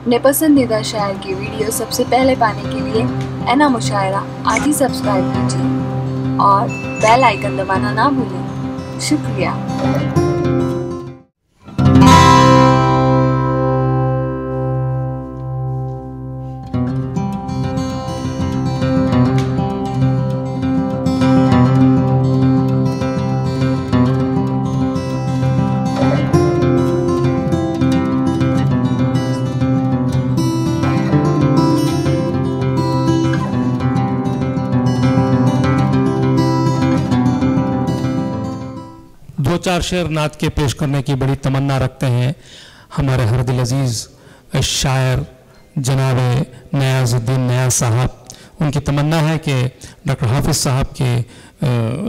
अपने पसंदीदा शायर की वीडियो सबसे पहले पाने के लिए एना मुशायरा आज ही सब्सक्राइब कीजिए और बेल आइकन दबाना ना भूलें। शुक्रिया। 2-4 शेर नात के पेश करने की बड़ी तमन्ना रखते हैं हमारे हर दिल अजीज़ शायर जनाब नियाज़ुद्दीन नियाज़ साहब। उनकी तमन्ना है कि डॉक्टर हाफिज़ साहब के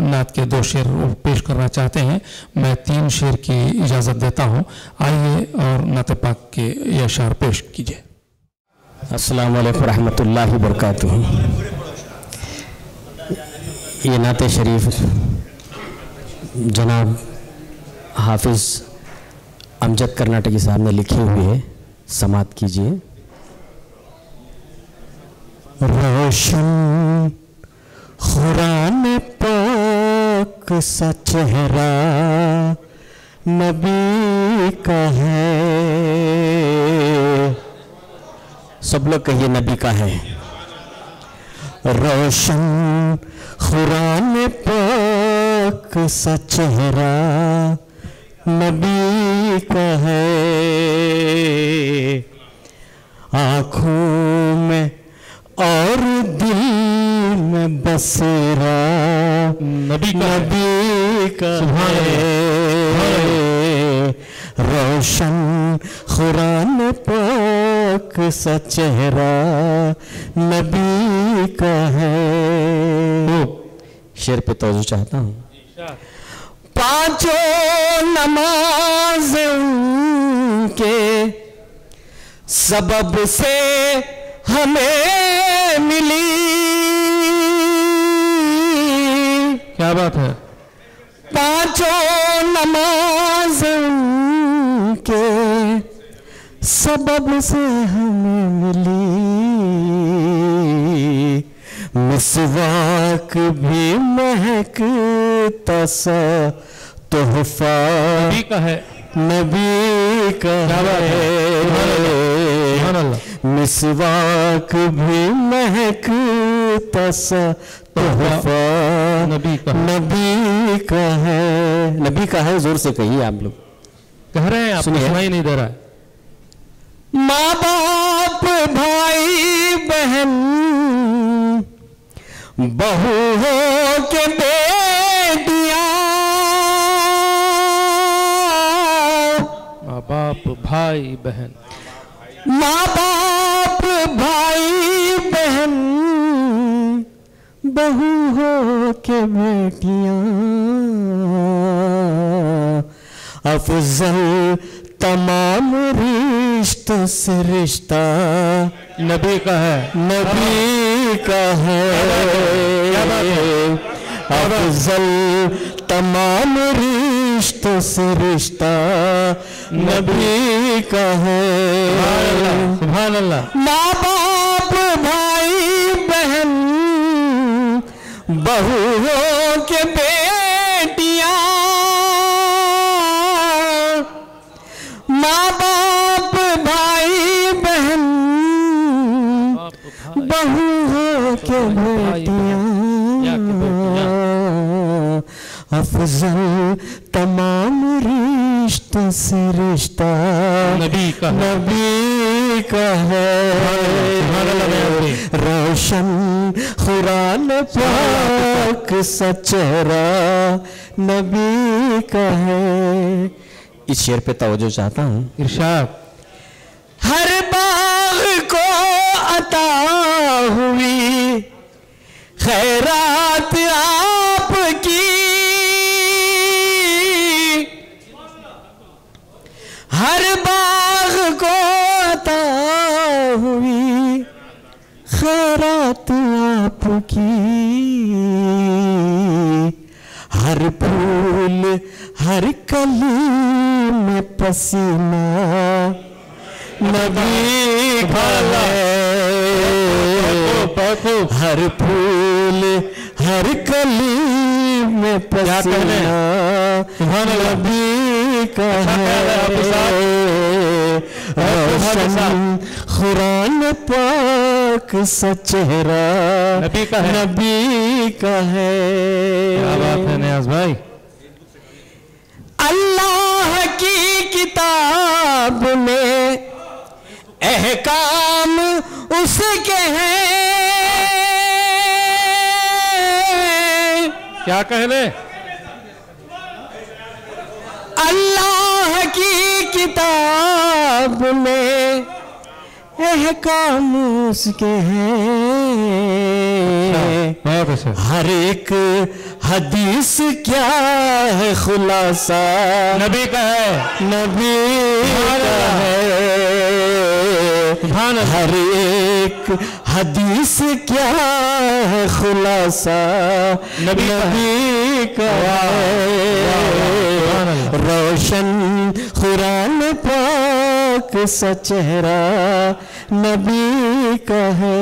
नात के 2 शेर पेश करना चाहते हैं। मैं 3 शेर की इजाज़त देता हूँ। आइए और नात पाक के ये अशार पेश कीजिए। अस्सलामु अलैकुम रहमतुल्लाहि व बरकातुहू। ये नात शरीफ जनाब हाफिज़ अमजद कर्नाटकी साहब ने लिखी हुई है, समात कीजिए। रोशन खुरान पाक सा चेहरा नबी का है। सब लोग कहिए नबी का है। रोशन खुरान पाक सा चेहरा नबी का है। आँखों में और दिल में बसेरा नबी का है। रोशन खुरान पाक सा चेहरा नबी का है। शेर पे तवज्जो चाहता हूँ। 5 नमाज़ उनके सबब से हमें मिली। क्या बात है। 5 नमाज़ उनके सबब से हमें मिली। मिसवाक भी महकता सा तोहफा नबी का है। नबी का है। मिसवाक भी महकता सा तोहफा नबी का है। नबी का है। जोर से कहिए आप लोग। कह रहे हैं, आपको सुनाई नहीं दे रहा है। माँ बाप भाई बहन बहू हो के बेटियां। माँ बाप भाई बहन। माँ बाप भाई बहन बहू हो के बेटियां। अफजल तमाम रिश्तों से रिश्ता नबी का है। नबी का है। अफजल तमाम रिश्तों से रिश्ता नबी का है। सुभान अल्लाह। माँ बाप भाई बहन बहुओं के बेटियां। माँ बाप भाई बहन बहुओं के बेटियां। अफजल तमाम रिश्तों से रिश्ता नबी का है। रोशन खुरान पाक सा चेहरा नबी का है। इस शेर पे तवज्जो चाहता हूँ। इरशाद। हर बाग को अता हुई खैरात आपकी। हर बाग को अता हुई खैरात आपकी। हर फूल हर कली में पसीना नबी का है, हर फूल हर कली में पसीना नबी का है, रोशन कुरान पाक सा चेहरा नबी का है, नबी का है। क्या बात है नियाज भाई। अल्लाह की किताब में अहकाम उसके हैं, क्या कहने, अल्लाह की किताब में अहकाम उसके हैं, बहुत अच्छा। हर एक हदीस क्या है खुलासा नबी का है, नबी का है, हर एक हदीस क्या है खुलासा नबी का है, रोशन कुरान पाक सा चेहरा नबी का है।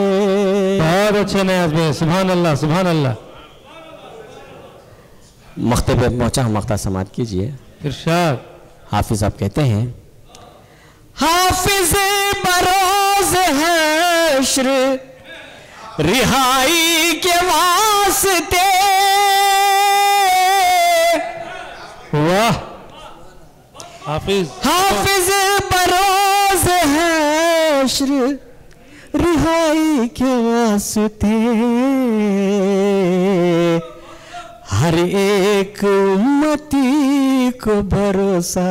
बहुत अच्छे नियाज भाई, सुभान अल्लाह सुभान अल्लाह। मख्ते पे पहुंचा, मख्ता समात कीजिए। इरशाद। हाफिज आप कहते हैं, हाफिज बरोज हश्र रिहाई के वास्ते, वाह हाफिज, हाफिज बरोज हश्र रिहाई के वास्ते, हर एक उम्मती को भरोसा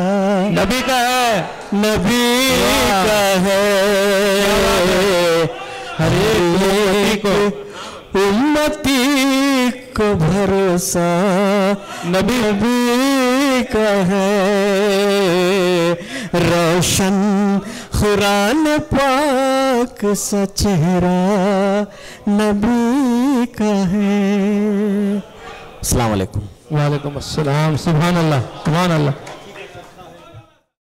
नबी का है, नबी का है, हर एक उम्मती को भरोसा नबी का है, रोशन कुरान पाक सा चेहरा नबी का है। अस्सलाम वालेकुम। वालेकुम अस्सलाम, सुभान अल्लाह सुभान अल्लाह।